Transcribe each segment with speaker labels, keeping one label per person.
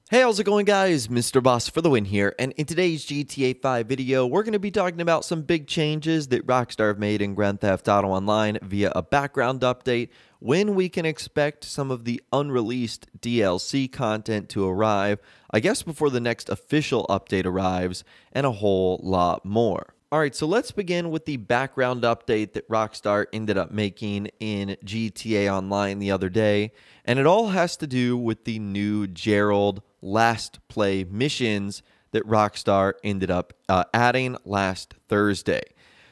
Speaker 1: Hey, how's it going, guys? Mr. Boss for the win here, and in today's GTA 5 video, we're going to be talking about some big changes that Rockstar have made in Grand Theft Auto Online via a background update, when we can expect some of the unreleased DLC content to arrive, I guess before the next official update arrives, and a whole lot more. Alright, so let's begin with the background update that Rockstar ended up making in GTA Online the other day, and it all has to do with the new Jerrold Last Play missions that Rockstar ended up adding last Thursday.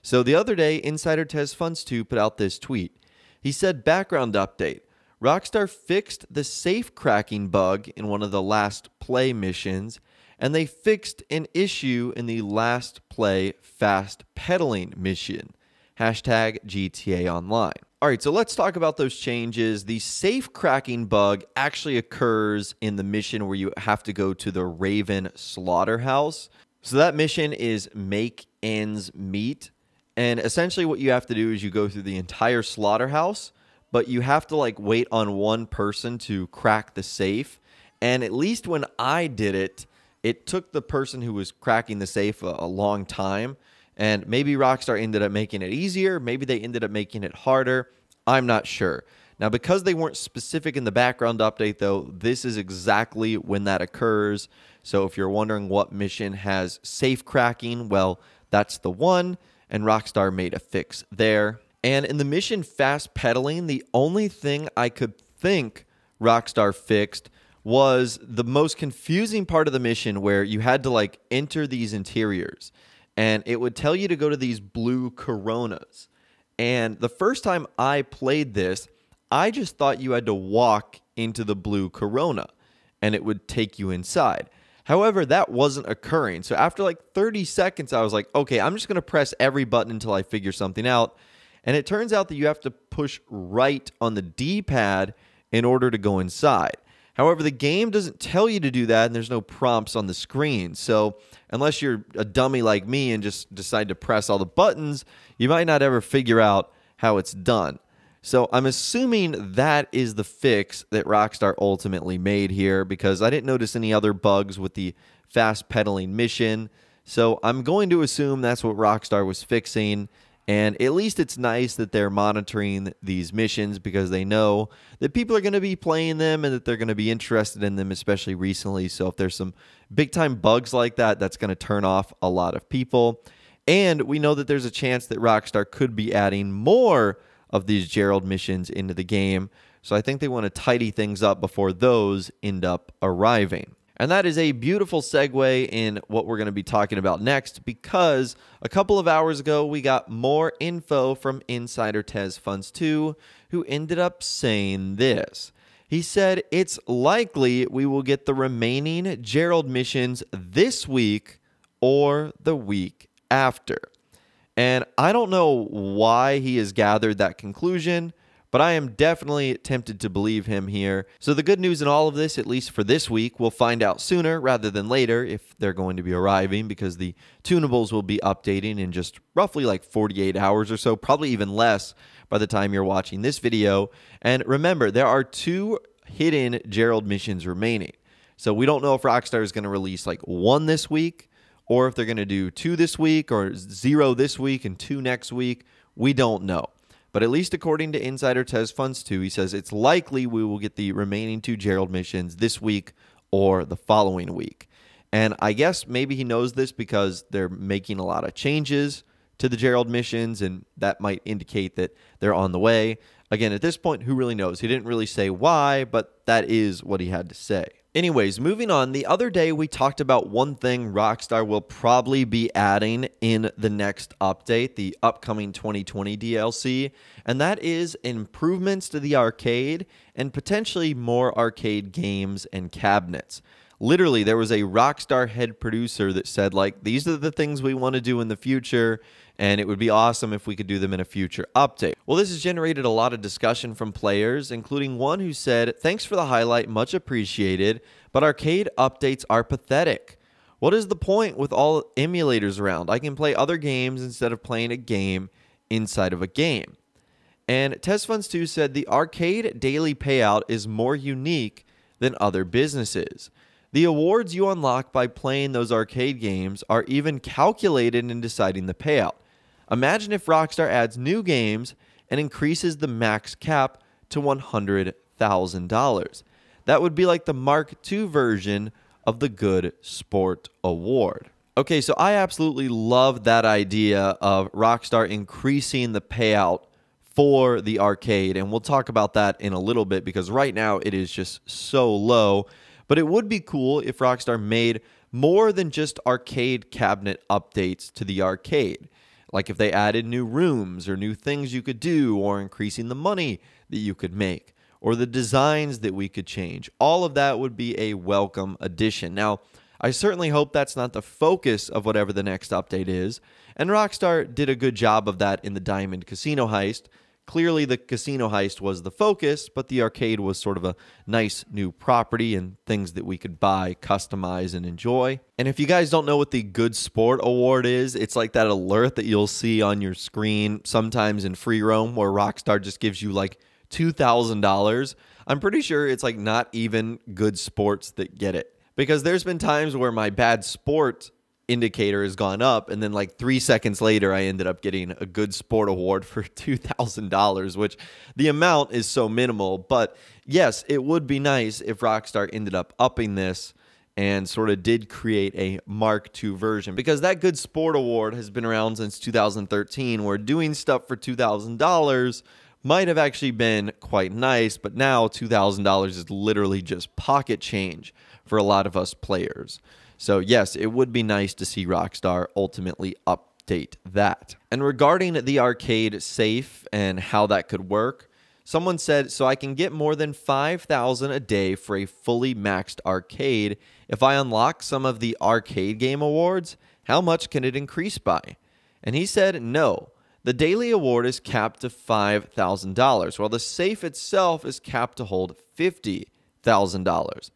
Speaker 1: So the other day, Insider TezFunds2 put out this tweet. He said, background update. Rockstar fixed the safe cracking bug in one of the Last Play missions, and they fixed an issue in the Last Play fast pedaling mission. Hashtag GTA Online. All right, so let's talk about those changes. The safe cracking bug actually occurs in the mission where you have to go to the Raven Slaughterhouse. So that mission is make ends meet. And essentially what you have to do is you go through the entire slaughterhouse, but you have to wait on one person to crack the safe. And at least when I did it, it took the person who was cracking the safe a long time. And maybe Rockstar ended up making it easier. Maybe they ended up making it harder. I'm not sure. Now, because they weren't specific in the background update, though, this is exactly when that occurs. So if you're wondering what mission has safe cracking, well, that's the one. And Rockstar made a fix there. And in the mission fast pedaling, the only thing I could think Rockstar fixed was the most confusing part of the mission, where you had to enter these interiors. And it would tell you to go to these blue Coronas. And the first time I played this, I just thought you had to walk into the blue Corona and it would take you inside. However, that wasn't occurring. So after 30 seconds, I was like, okay, I'm just going to press every button until I figure something out. And it turns out that you have to push right on the D-pad in order to go inside. However, the game doesn't tell you to do that, and there's no prompts on the screen. So unless you're a dummy like me and just decide to press all the buttons, you might not ever figure out how it's done. So I'm assuming that is the fix that Rockstar ultimately made here, because I didn't notice any other bugs with the fast pedaling mission. So I'm going to assume that's what Rockstar was fixing. And at least it's nice that they're monitoring these missions, because they know that people are going to be playing them and that they're going to be interested in them, especially recently. So if there's some big-time bugs like that, that's going to turn off a lot of people. And we know that there's a chance that Rockstar could be adding more of these Jerrold missions into the game. So I think they want to tidy things up before those end up arriving. And that is a beautiful segue in what we're going to be talking about next, because a couple of hours ago, we got more info from Insider TezFunds2, who ended up saying this. He said, it's likely we will get the remaining Jerrold missions this week or the week after. And I don't know why he has gathered that conclusion, but I am definitely tempted to believe him here. So the good news in all of this, at least for this week, we'll find out sooner rather than later if they're going to be arriving, because the tunables will be updating in just roughly 48 hours or so, probably even less by the time you're watching this video. And remember, there are 2 hidden Jerrold missions remaining. So we don't know if Rockstar is going to release 1 this week, or if they're going to do 2 this week, or 0 this week and 2 next week. We don't know. But at least according to Insider TezFunds2, he says it's likely we will get the remaining 2 Jerrold missions this week or the following week. And I guess maybe he knows this because they're making a lot of changes to the Jerrold missions, and that might indicate that they're on the way. Again, at this point, who really knows? He didn't really say why, but that is what he had to say. Anyways, moving on, the other day we talked about one thing Rockstar will probably be adding in the next update, the upcoming 2020 DLC, and that is improvements to the arcade and potentially more arcade games and cabinets. Literally, there was a Rockstar head producer that said, these are the things we want to do in the future, and it would be awesome if we could do them in a future update. Well, this has generated a lot of discussion from players, including one who said, thanks for the highlight, much appreciated, but arcade updates are pathetic. What is the point with all emulators around? I can play other games instead of playing a game inside of a game. And TezFunds2 said the arcade daily payout is more unique than other businesses. The awards you unlock by playing those arcade games are even calculated in deciding the payout. Imagine if Rockstar adds new games and increases the max cap to $100,000. That would be like the Mark II version of the Good Sport Award. Okay, so I absolutely love that idea of Rockstar increasing the payout for the arcade, and we'll talk about that in a little bit because right now it is just so low. But it would be cool if Rockstar made more than just arcade cabinet updates to the arcade. Like if they added new rooms or new things you could do, or increasing the money that you could make, or the designs that we could change. All of that would be a welcome addition. Now, I certainly hope that's not the focus of whatever the next update is, and Rockstar did a good job of that in the Diamond Casino Heist. Clearly, the casino heist was the focus, but the arcade was sort of a nice new property and things that we could buy, customize, and enjoy. And if you guys don't know what the Good Sport Award is, it's like that alert that you'll see on your screen sometimes in free roam where Rockstar just gives you like $2,000. I'm pretty sure it's like not even good sports that get it. Because there's been times where my bad sport indicator has gone up, and then like 3 seconds later I ended up getting a Good Sport Award for $2,000, which the amount is so minimal. But yes, it would be nice if Rockstar ended up upping this and sort of did create a Mark II version, because that Good Sport Award has been around since 2013, where doing stuff for $2,000 might have actually been quite nice, but now $2,000 is literally just pocket change for a lot of us players. So yes, it would be nice to see Rockstar ultimately update that. And regarding the arcade safe and how that could work, someone said, so I can get more than $5,000 a day for a fully maxed arcade. If I unlock some of the arcade game awards, how much can it increase by? And he said, no. The daily award is capped to $5,000, while the safe itself is capped to hold $50,000.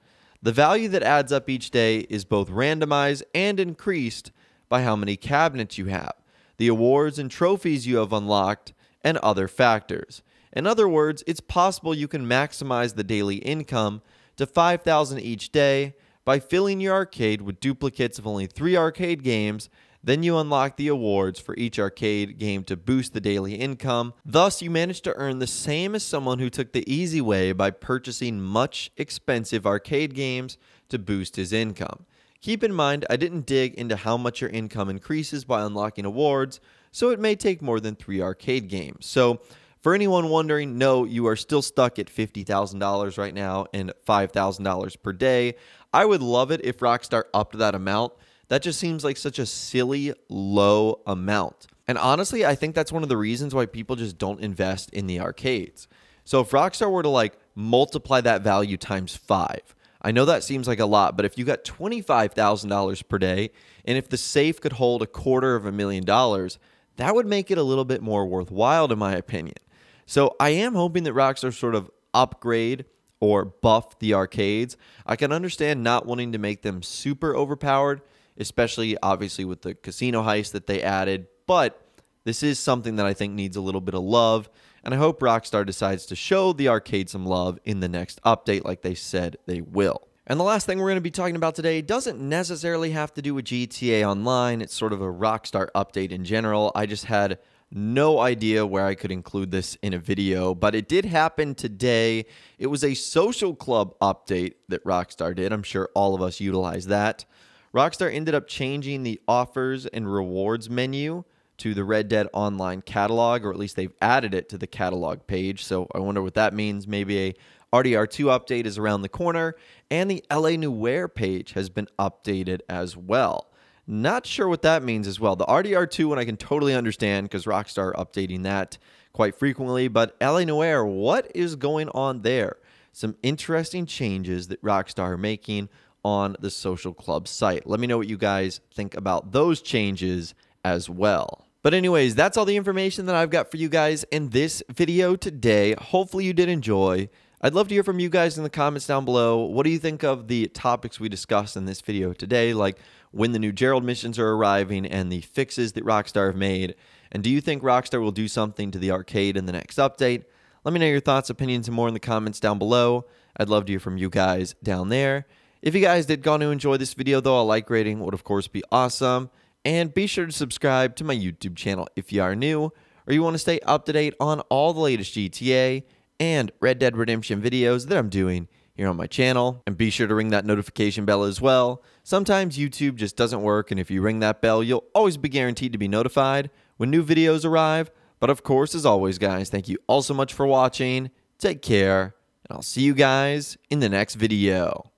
Speaker 1: The value that adds up each day is both randomized and increased by how many cabinets you have, the awards and trophies you have unlocked, and other factors. In other words, it's possible you can maximize the daily income to $5,000 each day by filling your arcade with duplicates of only 3 arcade games. Then you unlock the awards for each arcade game to boost the daily income. Thus, you manage to earn the same as someone who took the easy way by purchasing much expensive arcade games to boost his income. Keep in mind, I didn't dig into how much your income increases by unlocking awards, so it may take more than 3 arcade games. So, for anyone wondering, no, you are still stuck at $50,000 right now and $5,000 per day. I would love it if Rockstar upped that amount. That just seems like such a silly, low amount. And honestly, I think that's one of the reasons why people just don't invest in the arcades. So if Rockstar were to like multiply that value times 5, I know that seems like a lot, but if you got $25,000 per day, and if the safe could hold $250,000, that would make it a little bit more worthwhile, in my opinion. So I am hoping that Rockstar sort of upgrade or buff the arcades. I can understand not wanting to make them super overpowered, especially obviously with the casino heist that they added, but this is something that I think needs a little bit of love, and I hope Rockstar decides to show the arcade some love in the next update like they said they will. And the last thing we're going to be talking about today doesn't necessarily have to do with GTA Online. It's sort of a Rockstar update in general. I just had no idea where I could include this in a video, but it did happen today. It was a social club update that Rockstar did. I'm sure all of us utilize that. Rockstar ended up changing the offers and rewards menu to the Red Dead Online catalog, or at least they've added it to the catalog page. So I wonder what that means. Maybe a RDR2 update is around the corner, and the LA Noire page has been updated as well. Not sure what that means as well. The RDR2 one I can totally understand because Rockstar updating that quite frequently, but LA Noire, what is going on there? Some interesting changes that Rockstar are making on the social club site. Let me know what you guys think about those changes as well. But anyways, that's all the information that I've got for you guys in this video today. Hopefully you did enjoy. I'd love to hear from you guys in the comments down below. What do you think of the topics we discussed in this video today, like when the new Jerrold missions are arriving and the fixes that Rockstar have made? And do you think Rockstar will do something to the arcade in the next update? Let me know your thoughts, opinions, and more in the comments down below. I'd love to hear from you guys down there. If you guys did go to enjoy this video, though, a like rating would, of course, be awesome. And be sure to subscribe to my YouTube channel if you are new, or you want to stay up to date on all the latest GTA and Red Dead Redemption videos that I'm doing here on my channel. And be sure to ring that notification bell as well. Sometimes YouTube just doesn't work, and if you ring that bell, you'll always be guaranteed to be notified when new videos arrive. But of course, as always, guys, thank you all so much for watching. Take care, and I'll see you guys in the next video.